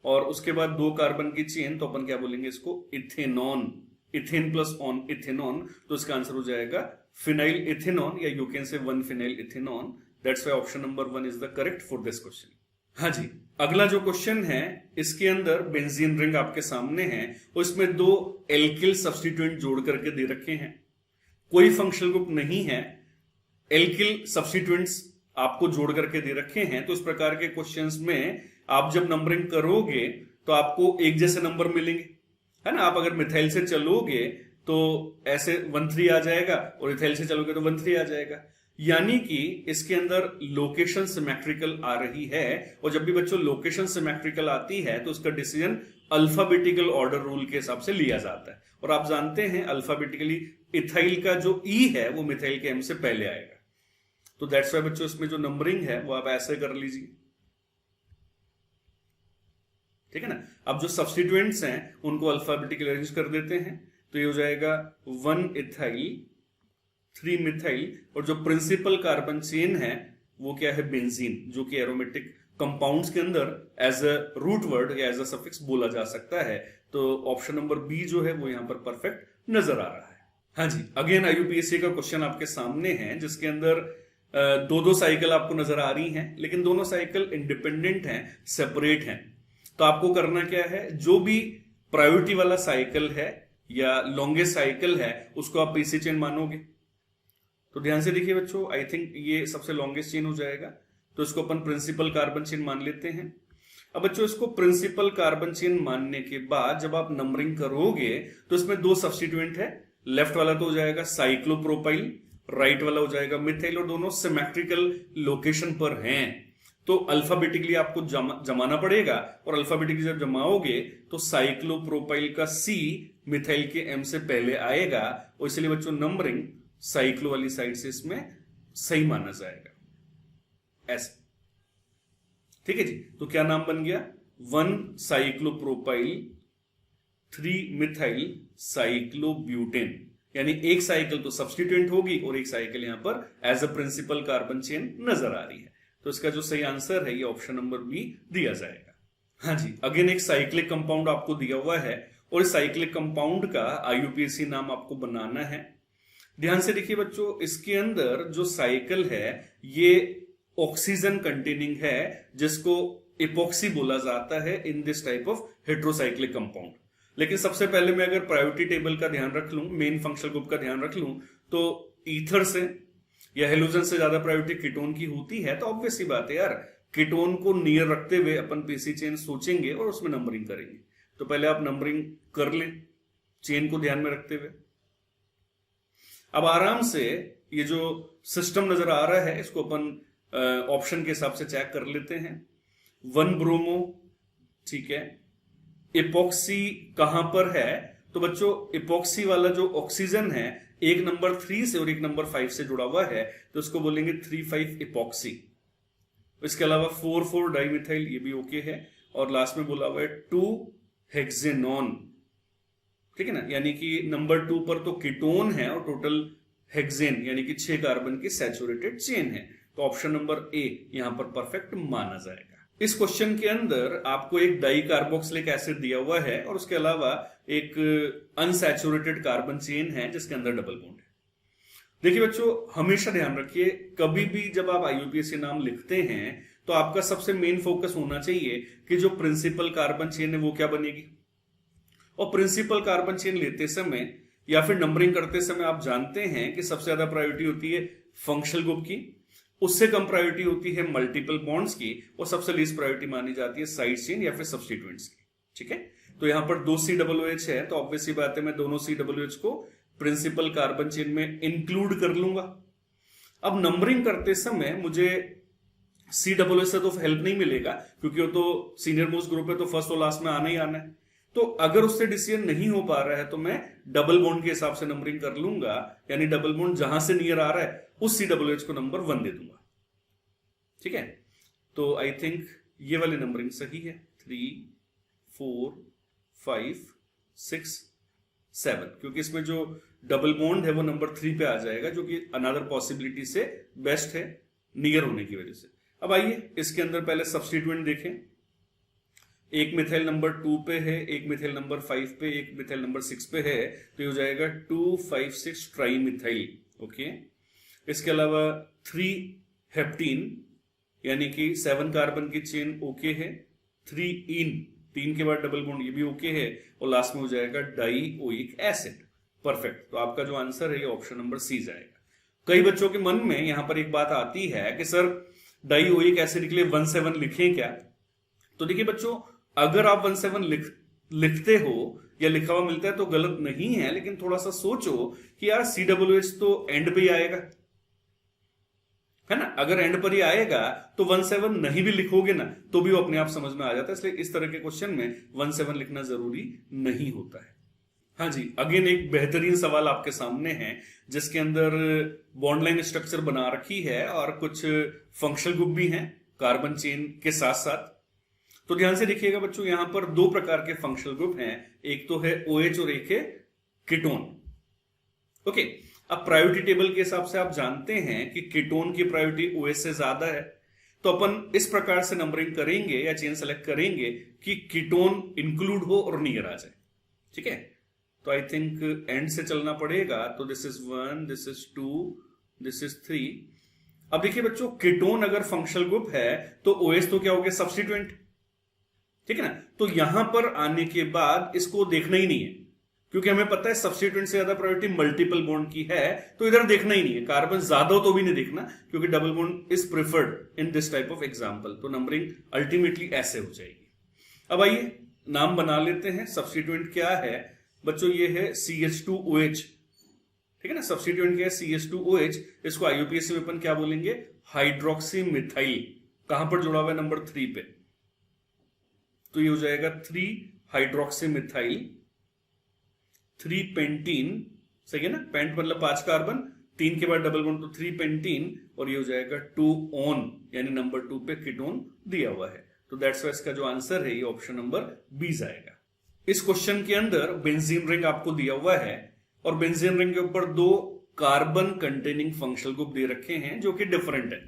और उसके बाद 2 कार्बन की चेन, तो अपन क्या बोलेंगे इसको, इथेनॉन, इथेन प्लस ऑन इथेनॉन, तो इसका आंसर हो जाएगा फिनाइल इथेनॉन, या you can say 1 phenyl ethanone. That's why option number 1 is the correct for this question. हाँ जी, अगला जो क्वेश्चन है इसके अंदर बेंजीन रिंग आपके सामने है और इसमें 2 एल्किल सब्स्टिट्यूएंट जोड़ करके दे रखे हैं, कोई फंक्शनल ग्रुप नहीं है, एल्किल सब्स्टिट्यूएंट्स आपको जोड़ करके दे रखे हैं। तो इस प्रकार के क्वेश्चंस में आप जब नंबरिंग करोगे तो आपको एक जैसे नंबर मिलेंगे, है ना। आप अगर मिथाइल से चलोगे तो ऐसे 1-3 आ जाएगा और इथाइल से चलोगे तो 1-3 आ जाएगा, यानी कि इसके अंदर लोकेशन सिमेट्रिकल आ रही है। और जब भी बच्चों लोकेशन सिमेट्रिकल आती है तो उसका डिसीजन अल्फाबेटिकल ऑर्डर रूल के हिसाब से लिया जाता है। और आप जानते हैं अल्फाबेटिकली इथाइल का जो ई है वो मिथाइल के एम से पहले आएगा। तो दैट्स व्हाई बच्चों इसमें जो नंबरिंग है वो आप ऐसे कर लीजिए, ठीक है ना। अब जो सब्स्टिट्यूएंट्स हैं उनको अल्फाबेटिकली अरेंज कर देते हैं, तो ये हो जाएगा 1 इथाइल 3 मिथाइल, और जो प्रिंसिपल कार्बन चेन है वो क्या है, बेंजीन, जो कि एरोमेटिक कंपाउंड्स के अंदर एज अ रूट वर्ड या एज अ सफिक्स बोला जा सकता है। तो ऑप्शन नंबर बी जो है वो यहां पर परफेक्ट नजर आ रहा है। हाँ जी, अगेन आईयूपीएससी का क्वेश्चन आपके सामने है जिसके अंदर 2-2 साइकिल आपको नजर आ रही हैं, लेकिन दोनों साइकिल इंडिपेंडेंट हैं, सेपरेट हैं। तो आपको करना क्या है, जो भी प्रायोरिटी वाला साइकिल है या लॉन्गेस्ट साइकिल है उसको आप पीसी चेन मानोगे। तो ध्यान से देखिए बच्चों, आई थिंक ये सबसे लॉन्गेस्ट चेन हो जाएगा, तो इसको अपन प्रिंसिपल कार्बन चेन मान लेते हैं। अब बच्चों इसको प्रिंसिपल कार्बन चेन मानने के बाद जब आप नंबरिंग करोगे तो इसमें 2 सब्स्टिट्यूएंट है, लेफ्ट वाला तो हो जाएगा साइक्लोप्रोपाइल, राइट वाला हो जाएगा मिथाइल, और दोनों सिमेट्रिकल लोकेशन पर हैं। तो अल्फाबेटिकली आपको जमाना पड़ेगा, और अल्फाबेटिकली जब जमाओगे तो साइक्लोप्रोपाइल का सी मिथाइल के एम से पहले आएगा, और इसलिए बच्चों नंबरिंग साइक्लो वाली साइड से इसमें सही माना जाएगा, ऐसे, ठीक है जी। तो क्या नाम बन गया, 1 साइक्लोप्रोपाइल 3 मिथाइल साइक्लोब्यूटेन, यानी एक साइकिल तो सब्स्टिट्यूएंट होगी और एक साइकिल यहां पर as a principal carbon chain नजर आ रही है। तो इसका जो सही आंसर है ये ऑप्शन नंबर बी दिया जाएगा। हाँ जी, अगेन एक साइक्लिक कंपाउंड आपको दिया हुआ है और इस साइक्लिक कंपाउंड का आईयूपीएसी नाम आपको बनाना है। ध्यान से देखिए बच्चों, इसके अंदर जो साइकिल है ये ऑक्सीजन कंटेनिंग है, जिसको इपॉक्सी बोला जाता है इन this type of heterocyclic compound. लेकिन सबसे पहले मैं अगर प्रायोरिटी टेबल का ध्यान रख लूं, मेन फंक्शनल ग्रुप का ध्यान रख लूं, तो ईथर से या हेलोजन से ज्यादा प्रायोरिटी कीटोन की होती है। तो ऑब्वियस सी बात है यार, कीटोन को नियर रखते हुए अपन पीसी चेन सोचेंगे और उसमें नंबरिंग करेंगे। तो पहले आप नंबरिंग कर लें चेन को ध्यान में रखते हुए। अब आराम से ये जो सिस्टम नजर आ रहा है इसको अपन ऑप्शन के हिसाब से चेक कर लेते हैं। 1 ब्रोमो, ठीक है। इपॉक्सी कहां पर है, तो बच्चों इपॉक्सी वाला जो ऑक्सीजन है एक नंबर 3 से और एक नंबर 5 से जुड़ा हुआ है, तो इसको बोलेंगे 3,5 इपॉक्सी। इसके अलावा 4,4 डाइमिथाइल, ये भी ओके है। और लास्ट में बोला हुआ है 2 हेक्सेनॉन, ठीक है ना, यानी कि नंबर 2 पर तो कीटोन है और टोटल हेक्सेन यानी कि 6 कार्बन की सैचुरेटेड चेन है। तो ऑप्शन नंबर ए यहां पर परफेक्ट माना जाएगा। इस क्वेश्चन के अंदर आपको एक डाई कार्बोक्सिलिक एसिड दिया हुआ है और उसके अलावा एक अनसैचुरेटेड कार्बन चेन है जिसके अंदर डबल बॉन्ड है। देखिए बच्चों, हमेशा ध्यान रखिए, कभी भी जब आप आईयूपीएसी नाम लिखते हैं तो आपका सबसे मेन फोकस होना चाहिए कि जो प्रिंसिपल कार्बन चेन है वो क्या बनेगी। और प्रिंसिपल कार्बन चेन लेते समय या फिर नंबरिंग करते समय आप जानते हैं कि सबसे ज्यादा प्रायोरिटी होती है फंक्शनल ग्रुप की, उससे कम प्रायोरिटी होती है मल्टीपल बॉन्ड्स की, और सबसे लीस्ट प्रायोरिटी मानी जाती है साइड चेन या फिर सब्स्टिट्यूएंट्स की। ठीक है, तो यहां पर 2 COOH है, तो ऑब्वियस सी बात है मैं दोनों COOH को प्रिंसिपल कार्बन चेन में इंक्लूड कर लूंगा। अब नंबरिंग करते समय मुझे COOH से तो हेल्प नहीं मिलेगा, क्योंकि वो तो सीनियर मोस्ट ग्रुप है, तो फर्स्ट और लास्ट में आना ही आना है। तो अगर उससे डिसीजन नहीं हो पा रहा है तो मैं डबल बॉन्ड के हिसाब से नंबरिंग कर लूंगा, यानी डबल बॉन्ड जहां से नियर आ रहा है उस COOH को नंबर 1 दे दूंगा। ठीक है, तो आई थिंक ये वाली नंबरिंग सही है। 3, 4, 5, 6, 7, क्योंकि इसमें जो डबल बॉन्ड है वो नंबर 3 पे आ जाएगा, जो कि अनदर पॉसिबिलिटी से बेस्ट है नियर होने की वजह से। अब आइए इसके अंदर पहले सब्स्टिट्यूएंट देखें। एक मिथाइल नंबर 2 पे है, एक मिथाइल नंबर 5 पे, एक मिथाइल नंबर 6 पे है, तो ये हो जाएगा 2,5,6 ट्राई मिथाइल। ओके, इसके अलावा 3 हेप्टीन यानी कि 7 कार्बन की चेन ओके है, 3 इन 3 के बाद डबल बॉन्ड ये भी ओके है, और लास्ट में हो जाएगा डाइओइक एसिड। परफेक्ट, तो आपका जो आंसर है ये ऑप्शन नंबर सी जाएगा। कई बच्चों के मन में यहां पर एक बात आती है कि सर डाइओइक एसिड के लिए 17 लिखें क्या? तो देखिए बच्चों, अगर आप 17 लिखते हो या लिखा हुआ मिलता है तो गलत नहीं है, लेकिन थोड़ा सा सोचो कि यार COOH तो एंड पे ही आएगा, है ना। अगर एंड पर ही आएगा तो 17 नहीं भी लिखोगे ना तो भी वो अपने आप समझ में आ जाता है, इसलिए इस तरह के क्वेश्चन में 17 लिखना जरूरी नहीं होता है। हाँ जी, अगेन एक बेहतरीन सवाल आपके सामने है, जिसके अंदर बॉन्ड लाइन स्ट्रक्चर बना रखी है और कुछ फंक्शनल ग्रुप भी हैं कार्बन चेन के साथ साथ। तो ध्यान से देखिएगा बच्चों, यहां पर 2 प्रकार के फंक्शनल ग्रुप हैं, एक तो है OH और एक है कीटोन। ओके, अब प्रायोरिटी टेबल के हिसाब से आप जानते हैं कि कीटोन की प्रायोरिटी OH से ज्यादा है, तो अपन इस प्रकार से नंबरिंग करेंगे या चेन सेलेक्ट करेंगे कि कीटोन इंक्लूड हो और नियर आ जाए। ठीक है, तो आई थिंक एंड से चलना पड़ेगा, तो this is 1, this is 2, this is 3। अब देखिए बच्चों, कीटोन अगर फंक्शनल ग्रुप है तो OH तो क्या हो गया, सब्स्टिट्यूएंट। ठीक है ना, तो यहां पर आने के बाद इसको देखना ही नहीं है, क्योंकि हमें पता है सब्स्टिट्यूएंट से ज्यादा प्रायोरिटी मल्टीपल बॉन्ड की है, तो इधर देखना ही नहीं है। कार्बन ज्यादा हो तो भी नहीं देखना, क्योंकि double bond is preferred in this type of example. तो नंबरिंग अल्टीमेटली ऐसे हो जाएगी। अब आइए नाम बना लेते हैं। सब्स्टिट्यूएंट क्या है बच्चों, ये है CH2OH। ठीक है ना, सब्स्टिट्यूएंट क्या है, CH2OH। इसको IUPAC में अपन क्या बोलेंगे, हाइड्रोक्सी मिथाइल। कहां पर जुड़ा हुआ है, नंबर 3 पे, तो ये हो जाएगा 3 हाइड्रोक्सी मिथाइल 3 पेंटीन। सही है ना, पेंट मतलब 5 कार्बन, 3 के बाद डबल बॉन्ड तो 3 पेंटीन, और ये हो जाएगा 2 ऑन, यानी नंबर 2 पे कीटोन दिया हुआ है। तो दैट्स वाई इसका जो आंसर है ये ऑप्शन नंबर बी आएगा। इस क्वेश्चन के अंदर बेंजीन रिंग आपको दिया हुआ है, और बेंजीन रिंग के ऊपर 2 कार्बन कंटेनिंग फंक्शनल ग्रुप दे रखे हैं जो कि डिफरेंट है।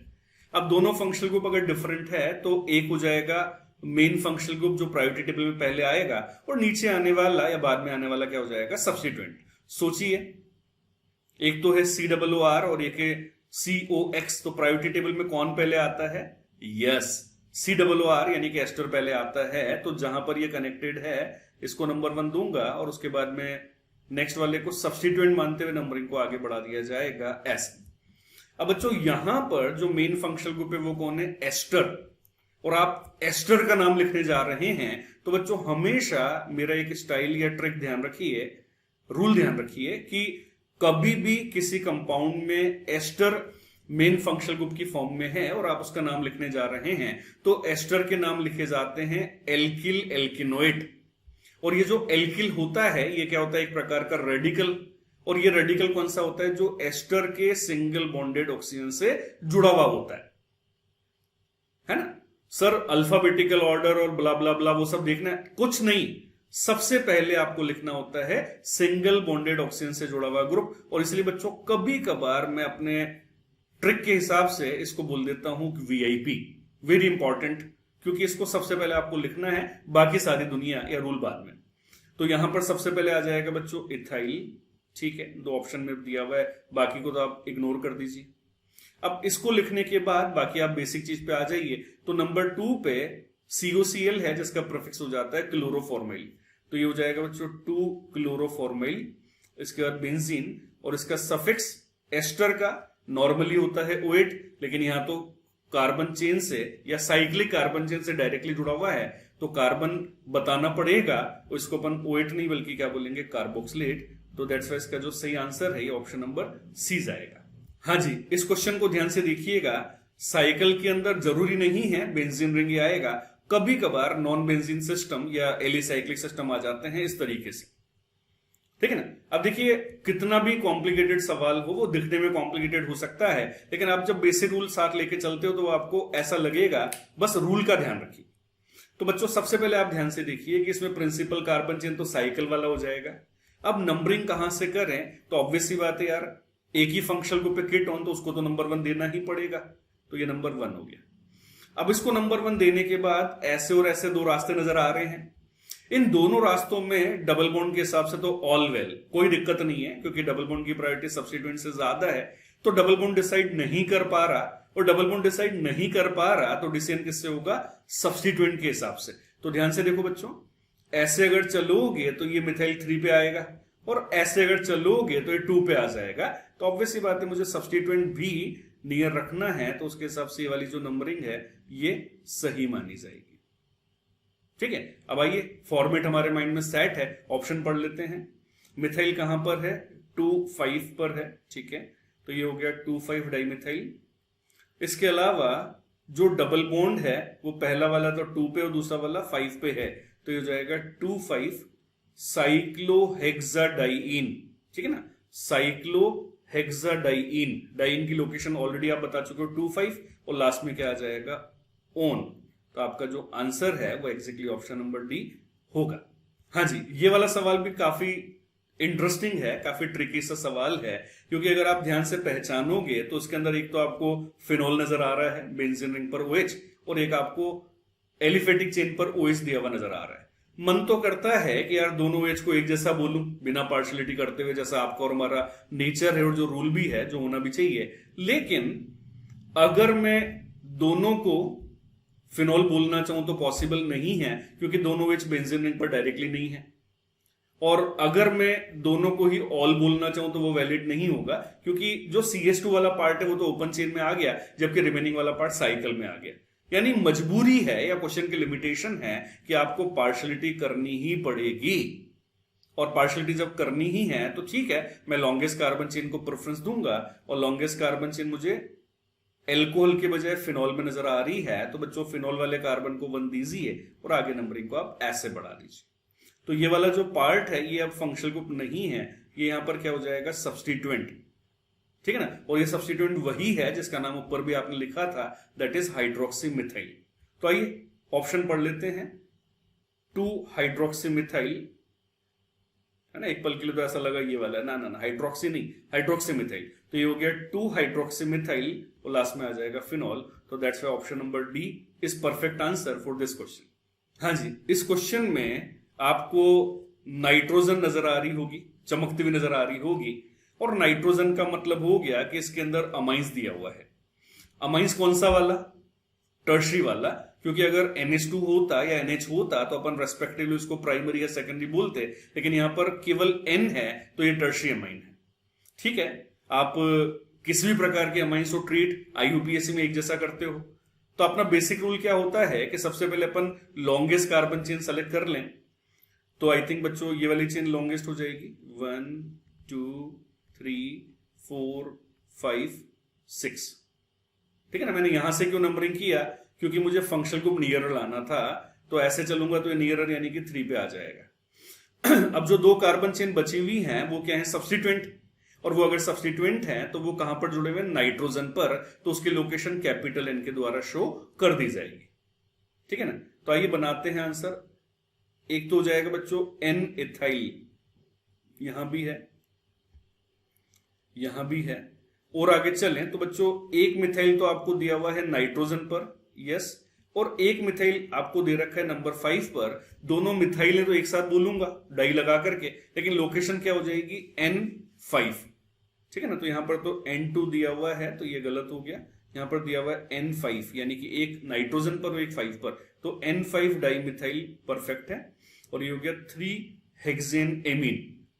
अब दोनों फंक्शनल ग्रुप अगर डिफरेंट है तो एक हो जाएगा मेन फंक्शनल ग्रुप जो प्रायोरिटी टेबल में पहले आएगा, और नीचे आने वाला या बाद में आने वाला क्या हो जाएगा, सब्स्टिट्यूएंट। सोचिए, एक तो है COOR और एक है COX, तो प्रायोरिटी टेबल में कौन पहले आता है, यस COOR यानी कि एस्टर पहले आता है। तो जहां पर ये कनेक्टेड है इसको नंबर 1 दूंगा, और उसके बाद में नेक्स्ट वाले को सब्स्टिट्यूएंट मानते हुए नंबरिंग को आगे बढ़ा दिया जाएगा ऐसे। अब बच्चों यहां पर जो मेन फंक्शनल ग्रुप है वो कौन है, एस्टर, और आप एस्टर का नाम लिखने जा रहे हैं। तो बच्चों हमेशा मेरा एक स्टाइल या ट्रिक ध्यान रखिए, रूल ध्यान रखिए कि कभी भी किसी कंपाउंड में एस्टर मेन फंक्शनल ग्रुप की फॉर्म में है और आप उसका नाम लिखने जा रहे हैं, तो एस्टर के नाम लिखे जाते हैं एल्किल एल्किनोइड। और ये जो एल्किल होता है ये क्या होता है, एक प्रकार का रेडिकल, और ये रेडिकल कौन सा होता है, जो एस्टर के सिंगल बॉन्डेड ऑक्सीजन से जुड़ा हुआ होता है ना। सर अल्फाबेटिकल ऑर्डर और ब्ला ब्ला ब्ला वो सब देखना है, कुछ नहीं, सबसे पहले आपको लिखना होता है सिंगल बॉन्डेड ऑक्सीजन से जुड़ा हुआ ग्रुप। और इसलिए बच्चों कभी कभार मैं अपने ट्रिक के हिसाब से इसको बोल देता हूं VIP, वेरी इंपॉर्टेंट, क्योंकि इसको सबसे पहले आपको लिखना है, बाकी सारी दुनिया या रूल बाद में। तो यहां पर सबसे पहले आ जाएगा बच्चों इथाइल। ठीक है, 2 ऑप्शन में दिया हुआ है, बाकी को तो आप इग्नोर कर दीजिए। अब इसको लिखने के बाद बाकी आप बेसिक चीज पे आ जाइए। तो नंबर 2 पे COCl है जिसका प्रीफिक्स हो जाता है क्लोरोफॉर्माइल, तो ये हो जाएगा बच्चों 2 क्लोरोफॉर्माइल। इसके बाद बेंजीन, और इसका सफिक्स एस्टर का नॉर्मली होता है OH, लेकिन यहां तो कार्बन चेन से या साइक्लिक कार्बन चेन से डायरेक्टली जुड़ा हुआ है, तो कार्बन बताना पड़ेगा, तो इसको अपन OH नहीं बल्कि क्या बोलेंगे, कार्बोक्सिलेट। तो दैट्स वाई इसका जो सही आंसर है ये ऑप्शन नंबर सी जाएगा। हाँ जी, इस क्वेश्चन को ध्यान से देखिएगा। साइकिल के अंदर जरूरी नहीं है बेंजीन रिंग आएगा, कभी कभार नॉन बेंजीन सिस्टम या एलिसाइक्लिक सिस्टम आ जाते हैं इस तरीके से, ठीक है ना। अब देखिए कितना भी कॉम्प्लिकेटेड सवाल हो, वो दिखने में कॉम्प्लिकेटेड हो सकता है, लेकिन आप जब बेसिक रूल साथ लेके चलते हो तो आपको ऐसा लगेगा, बस रूल का ध्यान रखिए। तो बच्चों सबसे पहले आप ध्यान से देखिए कि इसमें प्रिंसिपल कार्बन चेन तो साइकिल वाला हो जाएगा। अब नंबरिंग कहां से करें, तो ऑब्वियस सी बात है यार, एक ही फंक्शनल ग्रुप पे किट ऑन, तो उसको तो नंबर 1 देना ही पड़ेगा, तो ये नंबर 1 हो गया। अब इसको नंबर 1 देने के बाद ऐसे और ऐसे 2 रास्ते नजर आ रहे हैं। इन दोनों रास्तों में डबल बॉन्ड के हिसाब से तो ऑल वेल, कोई दिक्कत नहीं है, क्योंकि डबल बॉन्ड की प्रायोरिटी सब्स्टिट्यूएंट से ज्यादा है। तो डबल बॉन्ड डिसाइड नहीं कर पा रहा, और डबल बॉन्ड डिसाइड नहीं कर पा रहा तो डिसीजन किससे होगा, सब्स्टिट्यूएंट के हिसाब से। तो ध्यान से देखो बच्चों, ऐसे अगर चलोगे तो ये मिथाइल 3 पे आएगा, और ऐसे अगर चलोगे तो ये 2 पे आ जाएगा। तो ऑब्वियसली बात है, मुझे सब्स्टिट्यूएंट भी नियर रखना है, तो उसके हिसाब से ये वाली जो नंबरिंग है ये सही मानी जाएगी। ठीक है, अब आइए फॉर्मेट हमारे माइंड में सेट है, ऑप्शन पढ़ लेते हैं। मिथाइल कहां पर है, 2,5 पर है, ठीक है, तो ये हो गया 2,5 डाइमिथाइल। इसके अलावा जो डबल बॉन्ड है वो पहला वाला तो 2 पे और दूसरा वाला 5 पे है, तो ये हो जाएगा 2,5 साइक्लोहेक्साडाइइन, ठीक है ना, साइक्लोहेक्साडाइइन। डाइइन की लोकेशन ऑलरेडी आप बता चुके हो 2,5, और लास्ट में क्या आ जाएगा, ओन। तो आपका जो आंसर है वो एग्जैक्टली ऑप्शन नंबर डी होगा। हाँ जी, ये वाला सवाल भी काफी इंटरेस्टिंग है, काफी ट्रिकी सा सवाल है, क्योंकि अगर आप ध्यान से पहचानोगे तो उसके अंदर एक तो आपको फिनोल नजर आ रहा है बेंजीन रिंग पर OH, और एक आपको एलिफेटिक चेन पर OH दिया हुआ नजर आ रहा है। मन तो करता है कि यार दोनों OH को एक जैसा बोलूं बिना पार्शियलिटी करते हुए, जैसा आपका और हमारा नेचर है और जो रूल भी है, जो होना भी चाहिए। लेकिन अगर मैं दोनों को फिनोल बोलना चाहूं तो पॉसिबल नहीं है, क्योंकि दोनों OH बेंजीन रिंग पर डायरेक्टली नहीं है। और अगर मैं दोनों को ही ऑल बोलना चाहूं तो वो वैलिड नहीं होगा, क्योंकि जो CH2 वाला पार्ट है वो तो ओपन चेन में आ गया, जबकि रिमेनिंग वाला पार्ट साइकिल में आ गया। यानी मजबूरी है या क्वेश्चन की लिमिटेशन है कि आपको पार्शियलिटी करनी ही पड़ेगी, और पार्शियलिटी जब करनी ही है तो ठीक है, मैं लॉन्गेस्ट कार्बन चेन को प्रेफरेंस दूंगा, और लॉन्गेस्ट कार्बन चेन मुझे एल्कोहल के बजाय फिनोल में नजर आ रही है, तो बच्चों फिनोल वाले कार्बन को 1 दीजिए और आगे नंबरिंग को आप ऐसे बढ़ा दीजिए। तो ये वाला जो पार्ट है ये अब फंक्शनल ग्रुप नहीं है, ये यहां पर क्या हो जाएगा, सब्स्टिट्यूएंट, ठीक है ना। और ये सब्स्टिट्यूएंट वही है जिसका नाम ऊपर भी आपने लिखा था, दैट इज हाइड्रोक्सीमिथाइल। तो आइए ऑप्शन पढ़ लेते हैं। 2 हाइड्रोक्सीमिथाइल, है ना, एक पल के लिए तो ऐसा लगा ये वाला, ना हाइड्रोक्सी नहीं, हाइड्रोक्सीमिथाइल। तो ये हो गया 2 हाइड्रोक्सीमिथाइल, और लास्ट में आ जाएगा फिनोल। तो that's why option number D is perfect answer for this question. हाँ जी, इस क्वेश्चन में आपको नाइट्रोजन नजर आ रही होगी, चमकती हुई नजर आ रही होगी, और नाइट्रोजन का मतलब हो गया कि इसके अंदर अमाइंस दिया हुआ है। अमाइंस कौन सा वाला, टर्शरी वाला, क्योंकि अगर NH2 होता या NH होता तो अपन रेस्पेक्टिवली उसको प्राइमरी या सेकेंडरी बोलते, लेकिन यहां पर केवल N है तो ये टर्शरी अमाइन है। ठीक है, आप किसी भी प्रकार के अमाइंस को ट्रीट IUPAC में एक जैसा करते हो, तो अपना बेसिक रूल क्या होता है कि सबसे पहले अपन लॉन्गेस्ट कार्बन चेन सेलेक्ट कर लें। तो आई थिंक बच्चों ये वाली चेन लॉन्गेस्ट हो जाएगी, 1 2 3 4 5 6, ठीक है ना। मैंने यहां से क्यों नंबरिंग किया, क्योंकि मुझे फंक्शनल ग्रुप नियर लाना था, तो ऐसे चलूंगा तो ये नियर यानी कि 3 पे आ जाएगा। अब जो 2 कार्बन चेन बची हुई हैं वो क्या है, सब्स्टिट्यूएंट, और वो अगर सब्स्टिट्यूएंट है तो वो कहां पर जुड़े हुए, नाइट्रोजन पर, तो उसकी लोकेशन कैपिटल N के द्वारा शो कर दी जाएगी, ठीक है ना। तो आइए बनाते हैं आंसर। एक तो हो जाएगा बच्चों N इथाइल, यहां भी है, यहां भी है, और आगे चलें तो बच्चों एक मिथाइल तो आपको दिया हुआ है नाइट्रोजन पर, यस, और एक मिथाइल आपको दे रखा है नंबर 5 पर। दोनों मिथाइल है तो एक साथ बोलूंगा डाई लगा करके, लेकिन लोकेशन क्या हो जाएगी, N5, ठीक है ना। तो यहां पर तो N2 दिया हुआ है तो ये गलत हो गया। यहां पर दिया हुआ है N5 यानी कि एक नाइट्रोजन पर और एक 5 पर, तो N5 डाइमिथाइल परफेक्ट है। और ये हो गया 3 हेक्सेन एमीन।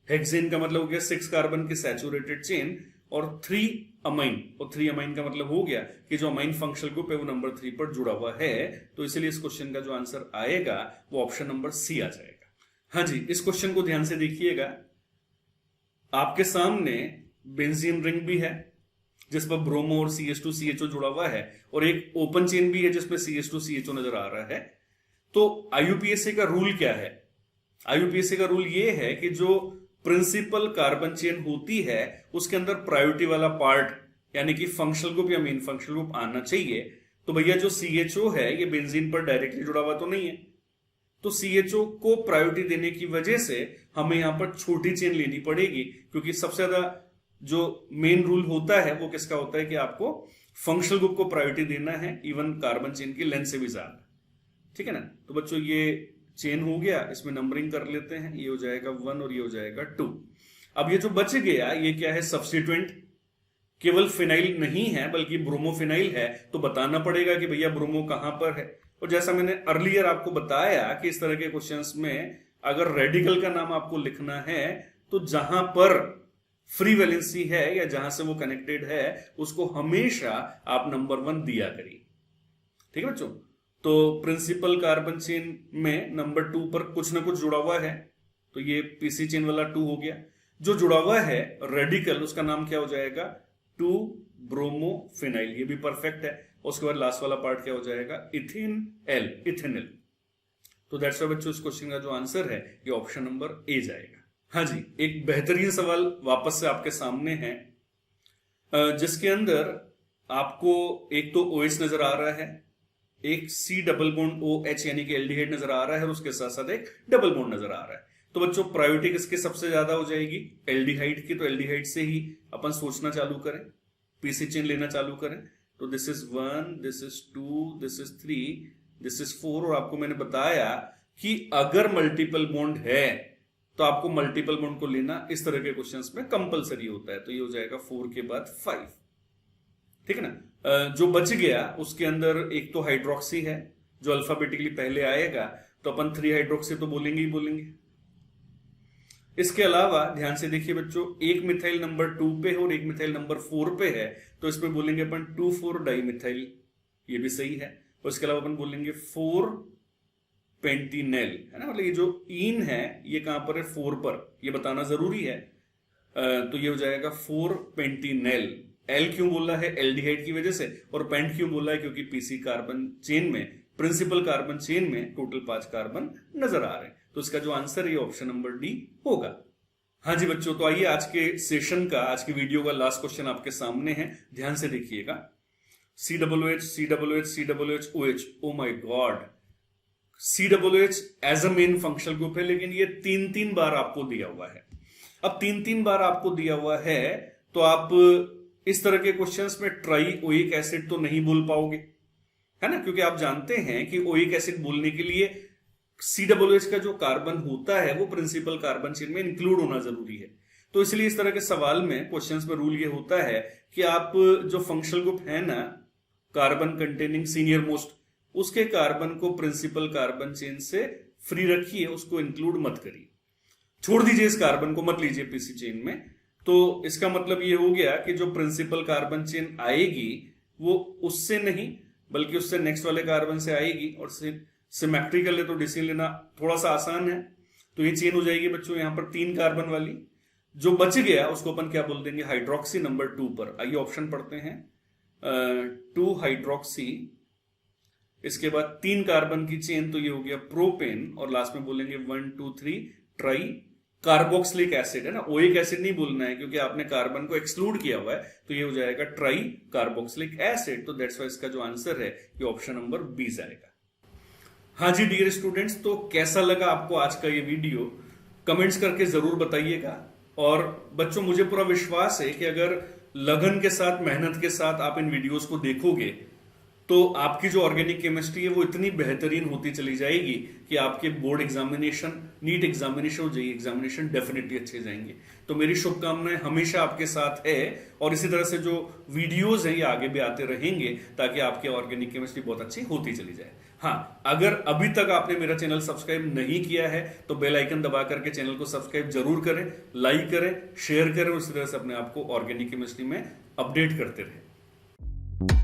हेक्सेन का मतलब हो गया 6 कार्बन की सैचुरेटेड चेन और 3 अमाइन, और 3 अमाइन का मतलब हो गया कि जो अमाइन फंक्शनल ग्रुप है वो नंबर 3 पर जुड़ा हुआ है। तो इसलिए इस क्वेश्चन का जो आंसर आएगा वो ऑप्शन नंबर सी आ जाएगा। हाँ जी, इस क्वेश्चन को ध्यान से देखिएगा। आपके सामने बेंजीन रिंग भी है जिस पर ब्रोमो और CH2CHO जुड़ा हुआ है, और एक ओपन चेन भी है जिसपे CH2CHO नजर आ रहा है। तो IUPAC का रूल क्या है? IUPAC का रूल ये है कि जो प्रिंसिपल कार्बन चेन होती है उसके अंदर प्रायोरिटी वाला पार्ट यानी कि फंक्शनल ग्रुप या मेन फंक्शनल ग्रुप आना चाहिए। तो भैया जो CHO है ये बेंजीन पर डायरेक्टली जुड़ा हुआ तो नहीं है, तो CHO को प्रायोरिटी देने की वजह से हमें यहां पर छोटी चेन लेनी पड़ेगी, क्योंकि सबसे ज्यादा जो मेन रूल होता है वो किसका होता है कि आपको फंक्शनल ग्रुप को प्रायोरिटी देना है, इवन कार्बन चेन की लेंथ से भी ज्यादा। ठीक है ना। तो बच्चों ये चेन हो गया, इसमें नंबरिंग कर लेते हैं। ये हो जाएगा 1 और ये हो जाएगा 2। अब ये जो बच गया ये क्या है? सब्स्टिट्यूएंट। केवल फिनाइल नहीं है बल्कि ब्रोमोफिनाइल है, तो बताना पड़ेगा कि भैया ब्रोमो कहां पर है। और जैसा मैंने अर्लियर आपको बताया कि इस तरह के क्वेश्चंस में अगर रेडिकल का नाम आपको लिखना है तो जहां पर फ्री वैलेंसी है या जहां से वो कनेक्टेड है उसको हमेशा आप नंबर 1 दिया करिए। ठीक है बच्चों। तो प्रिंसिपल कार्बन चेन में नंबर 2 पर कुछ ना कुछ जुड़ा हुआ है, तो ये पीसी चेन वाला 2 हो गया। जो जुड़ा हुआ है रेडिकल उसका नाम क्या हो जाएगा? 2 ब्रोमोफिनाइल, ये भी परफेक्ट है। उसके बाद लास्ट वाला पार्ट क्या हो जाएगा? Ethanol, ethanol. तो दैट्स व्हाई बच्चों इस क्वेश्चन का जो आंसर है ये ऑप्शन नंबर ए जाएगा। हाँ जी, एक बेहतरीन सवाल वापस से आपके सामने है, जिसके अंदर आपको एक तो OH नजर आ रहा है, एक C डबल बॉन्ड OH यानी कि एल्डिहाइड नजर आ रहा है, और उसके साथ साथ एक डबल बॉन्ड नजर आ रहा है। तो बच्चों प्रायोरिटी किसके सबसे ज्यादा हो जाएगी? एल्डिहाइड की। तो एल्डिहाइड से ही अपन सोचना चालू करें, पीसी चेन लेना चालू करें। तो this is 1, this is 2, this is 3, this is 4। और आपको मैंने बताया कि अगर मल्टीपल बॉन्ड है तो आपको मल्टीपल बॉन्ड को लेना इस तरह के क्वेश्चंस में कंपलसरी होता है। तो ये हो जाएगा 4 के बाद 5। ठीक है ना। जो बच गया उसके अंदर एक तो हाइड्रोक्सी है जो अल्फाबेटिकली पहले आएगा, तो अपन 3 हाइड्रोक्सी तो बोलेंगे ही बोलेंगे। इसके अलावा ध्यान से देखिए बच्चों, एक मिथाइल नंबर 2 पे है और एक मिथाइल नंबर 4 पे है, तो इसमें बोलेंगे अपन 2,4 डाइमिथाइल, ये भी सही है। और इसके अलावा अपन बोलेंगे 4 पेंटिनेल, है ना। मतलब ये जो इन है ये कहां पर है? 4 पर, ये बताना जरूरी है। तो ये हो जाएगा 4 पेंटिनेल। एल क्यों बोला है? एल्डिहाइड की वजह से। और पेंट क्यों बोला है? क्योंकि पीसी कार्बन चेन में, प्रिंसिपल कार्बन चेन में टोटल 5 कार्बन नजर आ रहे हैं। तो इसका जो आंसर है ऑप्शन नंबर डी होगा। हाँ जी बच्चों, तो आइए आज के सेशन का, आज के वीडियो का लास्ट क्वेश्चन आपके सामने है, ध्यान से देखिएगा। COOH, COOH, COOH, OH, oh my god, COOH as a main functional group है, लेकिन ये 3-3 बार आपको दिया हुआ है। अब 3-3 बार आपको दिया हुआ है तो आप इस तरह के क्वेश्चंस में ट्राई ओइक एसिड तो नहीं बोल पाओगे, है ना, क्योंकि आप जानते हैं कि ओइक एसिड बोलने के लिए COOH का जो कार्बन होता है वो प्रिंसिपल कार्बन चेन में इंक्लूड होना जरूरी है। तो इसलिए इस तरह के सवाल में, क्वेश्चंस में रूल ये होता है कि आप जो फंक्शनल ग्रुप है ना कार्बन कंटेनिंग सीनियर मोस्ट, उसके कार्बन को प्रिंसिपल कार्बन चेन से फ्री रखिए, उसको इंक्लूड मत करिए, छोड़ दीजिए, इस कार्बन को मत लीजिए पीसी चेन में। तो इसका मतलब ये हो गया कि जो प्रिंसिपल कार्बन चेन आएगी वो उससे नहीं बल्कि उससे नेक्स्ट वाले कार्बन से आएगी, और सिमेट्रिकल है तो डिसीजन लेना थोड़ा सा आसान है। तो ये चेन हो जाएगी बच्चों यहां पर 3 कार्बन वाली। जो बच गया उसको अपन क्या बोल देंगे? हाइड्रोक्सी नंबर 2 पर। आइए ऑप्शन पढ़ते हैं। 2 हाइड्रोक्सी, इसके बाद 3 कार्बन की चेन, तो ये हो गया प्रोपेन, और लास्ट में बोलेंगे 1 2 3 ट्राई कार्बोक्सिलिक एसिड, है ना। ओइक एसिड नहीं बोलना है क्योंकि आपने कार्बन को एक्सक्लूड किया हुआ है, तो ये हो जाएगा ट्राई कार्बोक्सिलिक एसिड। तो दैट्स वाई इसका जो आंसर है ये ऑप्शन नंबर बी जाएगा। हाँ जी डियर स्टूडेंट्स, तो कैसा लगा आपको आज का ये वीडियो? कमेंट्स करके जरूर बताइएगा। और बच्चों मुझे पूरा विश्वास है कि अगर लगन के साथ, मेहनत के साथ आप इन वीडियोस को देखोगे तो आपकी जो ऑर्गेनिक केमिस्ट्री है वो इतनी बेहतरीन होती चली जाएगी कि आपके बोर्ड एग्जामिनेशन, नीट एग्जामिनेशन और जेईई एग्जामिनेशन डेफिनेटली अच्छे जाएंगे। तो मेरी शुभकामनाएं हमेशा आपके साथ है और इसी तरह से जो वीडियोस हैं ये आगे भी आते रहेंगे ताकि आपकी ऑर्गेनिक केमिस्ट्री बहुत अच्छी होती चली जाए। हाँ, अगर अभी तक आपने मेरा चैनल सब्सक्राइब नहीं किया है तो बेल आइकन दबा करके चैनल को सब्सक्राइब जरूर करें, लाइक करें, शेयर करें और इसी तरह से अपने आप को ऑर्गेनिक केमिस्ट्री में अपडेट करते रहें।